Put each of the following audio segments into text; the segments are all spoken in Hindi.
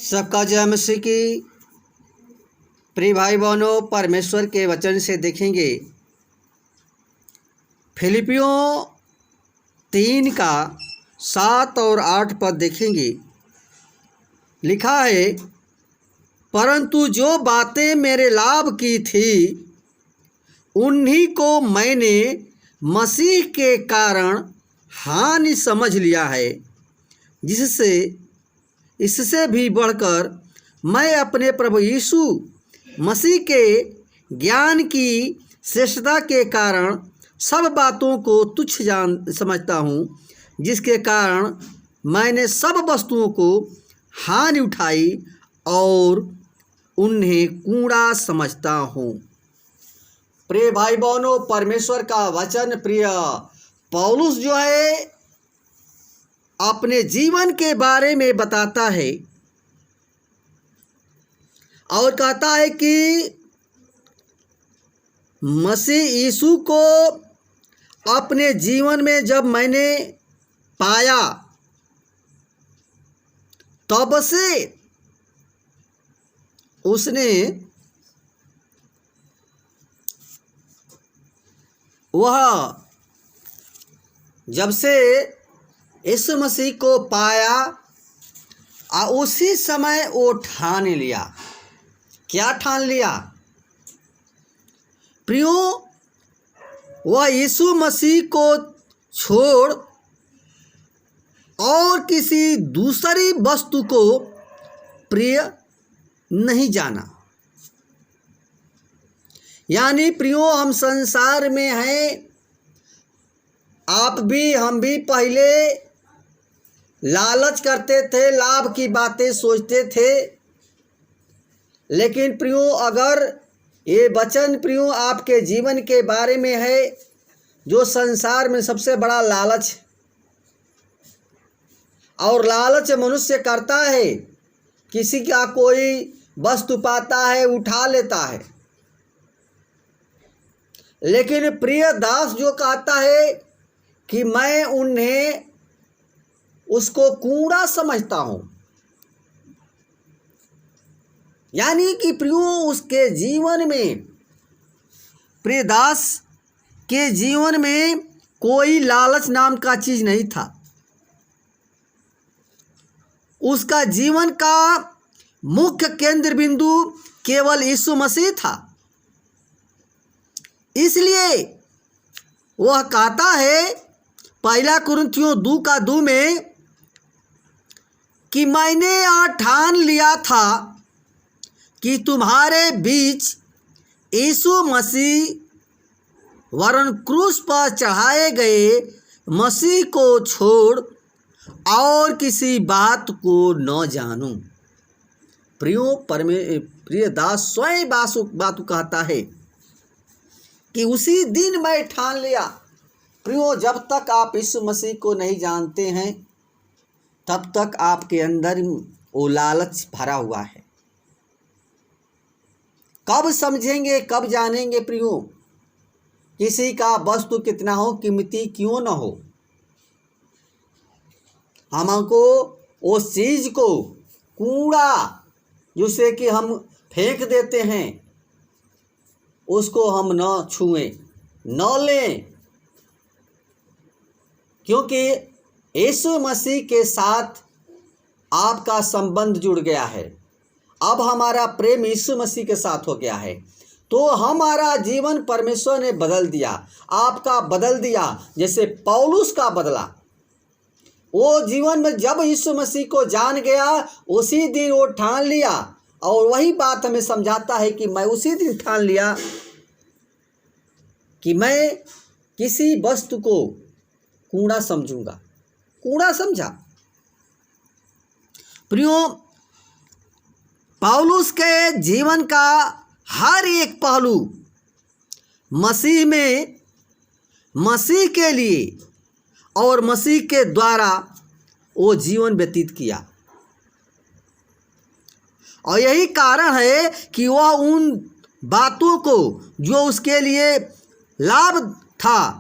सबका जय मसीह की। प्रिय भाई बहनों, परमेश्वर के वचन से देखेंगे फिलिपियों 3 का 7 और 8 पद देखेंगे। लिखा है, परंतु जो बातें मेरे लाभ की थी उन्हीं को मैंने मसीह के कारण हानि समझ लिया है, जिससे इससे भी बढ़कर मैं अपने प्रभु यीशु मसीह के ज्ञान की श्रेष्ठता के कारण सब बातों को तुच्छ समझता हूँ, जिसके कारण मैंने सब वस्तुओं को हानि उठाई और उन्हें कूड़ा समझता हूँ। प्रिय भाई बहनों, परमेश्वर का वचन प्रिय पौलुस जो है अपने जीवन के बारे में बताता है और कहता है कि मसीह यीशु को अपने जीवन में जब मैंने पाया तब से उसने वह जब से यीशु मसीह को पाया उसी समय वो ठान लिया। क्या ठान लिया प्रियो? वह यीशु मसीह को छोड़ और किसी दूसरी वस्तु को प्रिय नहीं जाना। यानी प्रियो, हम संसार में हैं, आप भी हम भी पहले लालच करते थे, लाभ की बातें सोचते थे। लेकिन प्रियो, अगर ये वचन प्रियो आपके जीवन के बारे में है, जो संसार में सबसे बड़ा लालच और लालच मनुष्य करता है, किसी का कोई वस्तु पाता है उठा लेता है। लेकिन प्रिय दास जो कहता है कि मैं उन्हें उसको कूड़ा समझता हूँ, यानी कि प्रियो उसके जीवन में, प्रिय दास के जीवन में कोई लालच नाम का चीज़ नहीं था। उसका जीवन का मुख्य केंद्र बिंदु केवल यीशु मसीह था। इसलिए वह कहता है 1 कुरिन्थियों 2:2 में कि मैंने ठान लिया था कि तुम्हारे बीच यीशु मसीह वरन क्रूस पर चढ़ाए गए मसीह को छोड़ और किसी बात को न जानूं। प्रिय दास स्वयं बात कहता है कि उसी दिन मैं ठान लिया। प्रियो, जब तक आप यीशु मसीह को नहीं जानते हैं तब तक आपके अंदर वो लालच भरा हुआ है। कब समझेंगे, कब जानेंगे प्रियो? किसी का वस्तु कितना हो कीमती क्यों न हो, हमको उस चीज़ को कूड़ा जिसे कि हम फेंक देते हैं उसको हम न छुएं, न लें, क्योंकि यीशु मसीह के साथ आपका संबंध जुड़ गया है। अब हमारा प्रेम यीशु मसीह के साथ हो गया है, तो हमारा जीवन परमेश्वर ने बदल दिया, आपका बदल दिया, जैसे पौलुस का बदला। वो जीवन में जब यीशु मसीह को जान गया उसी दिन वो ठान लिया, और वही बात हमें समझाता है कि मैं उसी दिन ठान लिया कि मैं किसी वस्तु को कूड़ा समझूंगा। कूड़ा समझा प्रियो, पौलुस के जीवन का हर एक पहलू मसीह में, मसीह के लिए और मसीह के द्वारा वो जीवन व्यतीत किया, और यही कारण है कि वह उन बातों को जो उसके लिए लाभ था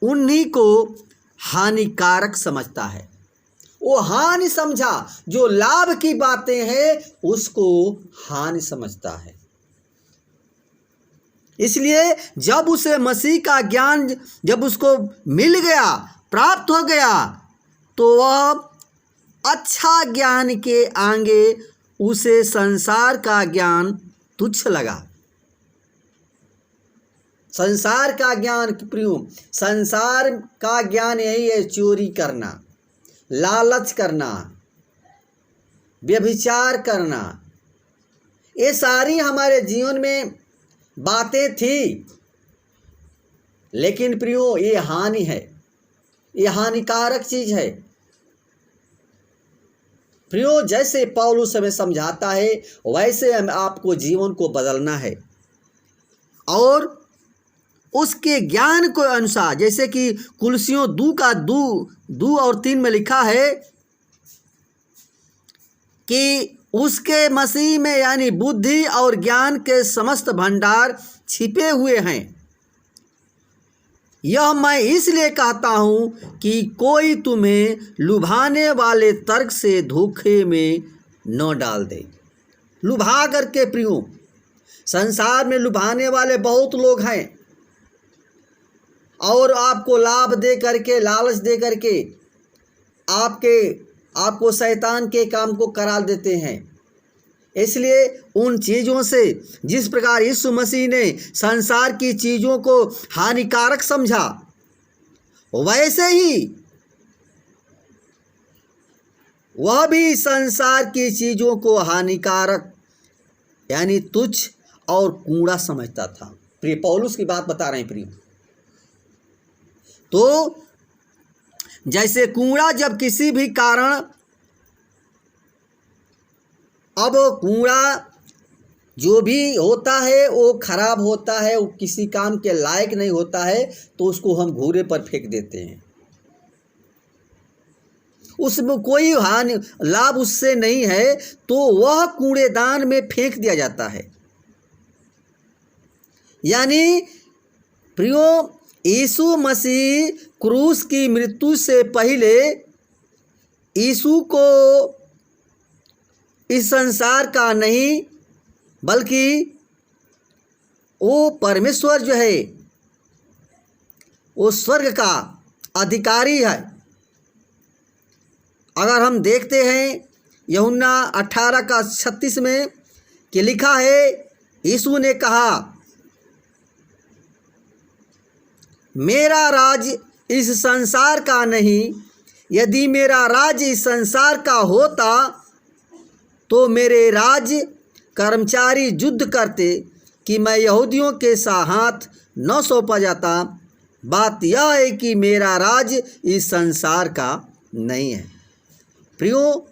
उन्हीं को हानिकारक समझता है। वो हानि समझा। जो लाभ की बातें हैं उसको हानि समझता है। इसलिए जब उसे मसीह का ज्ञान जब उसको मिल गया, प्राप्त हो गया, तो वह अच्छा ज्ञान के आगे उसे संसार का ज्ञान तुच्छ लगा। संसार का ज्ञान प्रियो, संसार का ज्ञान यही है, चोरी करना, लालच करना, व्यभिचार करना। ये सारी हमारे जीवन में बातें थी, लेकिन प्रियो ये हानि है, ये हानिकारक चीज है। प्रियो जैसे पौलुस हमें समझाता है वैसे हम आपको जीवन को बदलना है, और उसके ज्ञान के अनुसार, जैसे कि कुलसियों 2 और 3 में लिखा है कि उसके मसीह में यानी बुद्धि और ज्ञान के समस्त भंडार छिपे हुए हैं। यह मैं इसलिए कहता हूँ कि कोई तुम्हें लुभाने वाले तर्क से धोखे में न डाल दे। लुभा करके प्रियो, संसार में लुभाने वाले बहुत लोग हैं, और आपको लाभ दे करके, लालच दे करके आपको शैतान के काम को करा देते हैं। इसलिए उन चीज़ों से, जिस प्रकार यीशु मसीह ने संसार की चीज़ों को हानिकारक समझा, वैसे ही वह भी संसार की चीज़ों को हानिकारक यानी तुच्छ और कूड़ा समझता था। प्रिय पौलुस की बात बता रहे हैं प्रिय। तो जैसे कूड़ा जब किसी भी कारण, अब कूड़ा जो भी होता है वो खराब होता है, वो किसी काम के लायक नहीं होता है, तो उसको हम घूरे पर फेंक देते हैं। उसमें कोई हानि लाभ उससे नहीं है, तो वह कूड़ेदान में फेंक दिया जाता है। यानी प्रियो, यीशु मसीह क्रूस की मृत्यु से पहले यीशु को इस संसार का नहीं, बल्कि वो परमेश्वर जो है वो स्वर्ग का अधिकारी है। अगर हम देखते हैं यूहन्ना 18:36 में कि लिखा है, यीशु ने कहा, मेरा राज्य इस संसार का नहीं, यदि मेरा राज्य इस संसार का होता तो मेरे राज्य कर्मचारी युद्ध करते कि मैं यहूदियों के हाथ न सौंपा जाता। बात यह है कि मेरा राज्य इस संसार का नहीं है। प्रियो,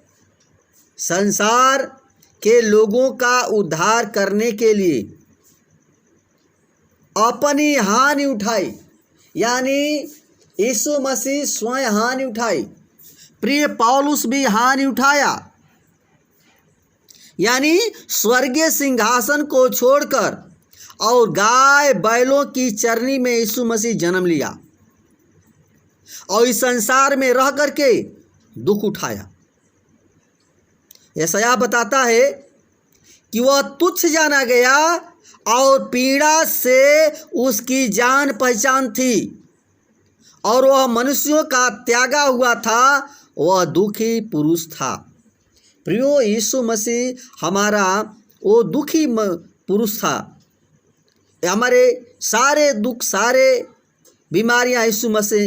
संसार के लोगों का उद्धार करने के लिए अपनी हानि उठाई, यानी यीशु मसीह स्वयं हानि उठाई। प्रिय पौलुस भी हानि उठाया, यानी स्वर्गीय सिंहासन को छोड़कर और गाय बैलों की चरनी में यीशु मसीह जन्म लिया और इस संसार में रह करके दुख उठाया। यशायाह बताता है कि वह तुच्छ जाना गया और पीड़ा से उसकी जान पहचान थी, और वह मनुष्यों का त्यागा हुआ था, वह दुखी पुरुष था। प्रियो, यीशु मसीह हमारा वो दुखी पुरुष था। हमारे सारे दुख, सारे बीमारियां यीशु मसीह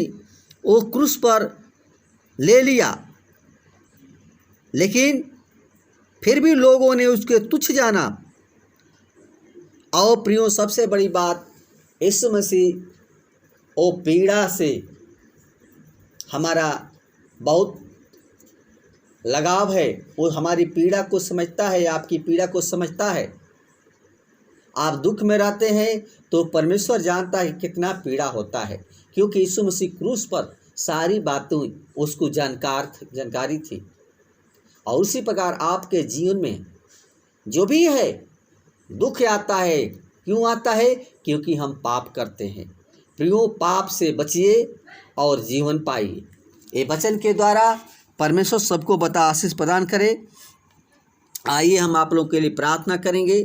वो क्रूस पर ले लिया, लेकिन फिर भी लोगों ने उसके तुच्छ जाना। और प्रियो, सबसे बड़ी बात, यीशु मसीह वो पीड़ा से हमारा बहुत लगाव है। वो हमारी पीड़ा को समझता है, आपकी पीड़ा को समझता है। आप दुख में रहते हैं तो परमेश्वर जानता है कितना पीड़ा होता है, क्योंकि यीशु मसीह क्रूस पर सारी बातें उसको जानकारी थी। और उसी प्रकार आपके जीवन में जो भी है दुख आता है, क्यों आता है? क्योंकि हम पाप करते हैं। प्रियो, पाप से बचिए और जीवन पाइए। ये वचन के द्वारा परमेश्वर सबको बता आशीष प्रदान करे। आइए हम आप लोगों के लिए प्रार्थना करेंगे।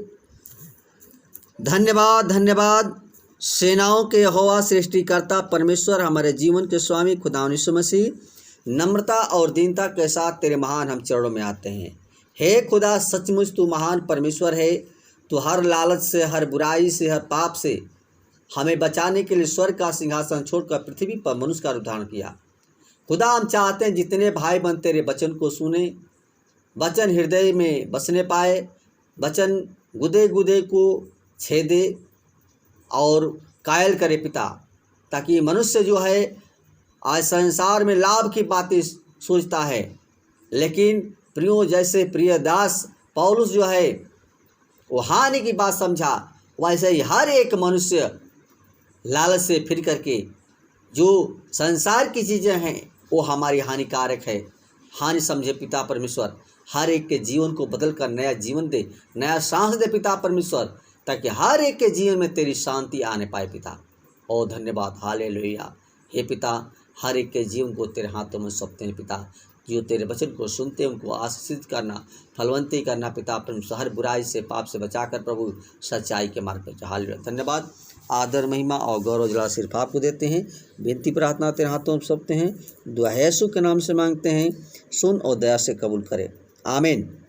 धन्यवाद धन्यवाद सेनाओं के यहोवा सृष्टिकर्ता परमेश्वर, हमारे जीवन के स्वामी खुदा यीशु मसीह, नम्रता और दीनता के साथ तेरे महान हम चरणों में आते हैं। हे खुदा, सचमुच तू महान परमेश्वर है। तू हर लालच से, हर बुराई से, हर पाप से हमें बचाने के लिए स्वर्ग का सिंहासन छोड़कर पृथ्वी पर मनुष्य का रूप धारण किया। खुदा, हम चाहते हैं जितने भाई बहन तेरे वचन को सुने, वचन हृदय में बसने पाए, वचन गुदे गुदे को छेदे और कायल करे पिता, ताकि मनुष्य जो है आज संसार में लाभ की बातें सोचता है, लेकिन प्रियो जैसे प्रिय दास पौलुस जो है वो हानि की बात समझा, वैसे ही हर एक मनुष्य लालच से फिर करके जो संसार की चीज़ें हैं वो हमारी हानिकारक है, हानि समझे पिता परमेश्वर। हर एक के जीवन को बदल कर नया जीवन दे, नया सांस दे पिता परमेश्वर, ताकि हर एक के जीवन में तेरी शांति आने पाए पिता। ओ धन्यवाद, हालेलुया। हे पिता, हर एक के जीवन को तेरे हाथों में सौंपते हैं पिता। जो तेरे वचन को सुनते हैं उनको आशीषित करना, फलवंती करना पिता परमेश्वर। हर बुराई से, पाप से बचाकर प्रभु सच्चाई के मार्ग पर। हालेलुया। धन्यवाद, आदर, महिमा और गौरव जला सिर्फ आपको देते हैं। विनती प्रार्थना तेरे हाथों में सौंपते हैं। दुआ यीशु के नाम से मांगते हैं, सुन और दया से कबूल करें। आमीन।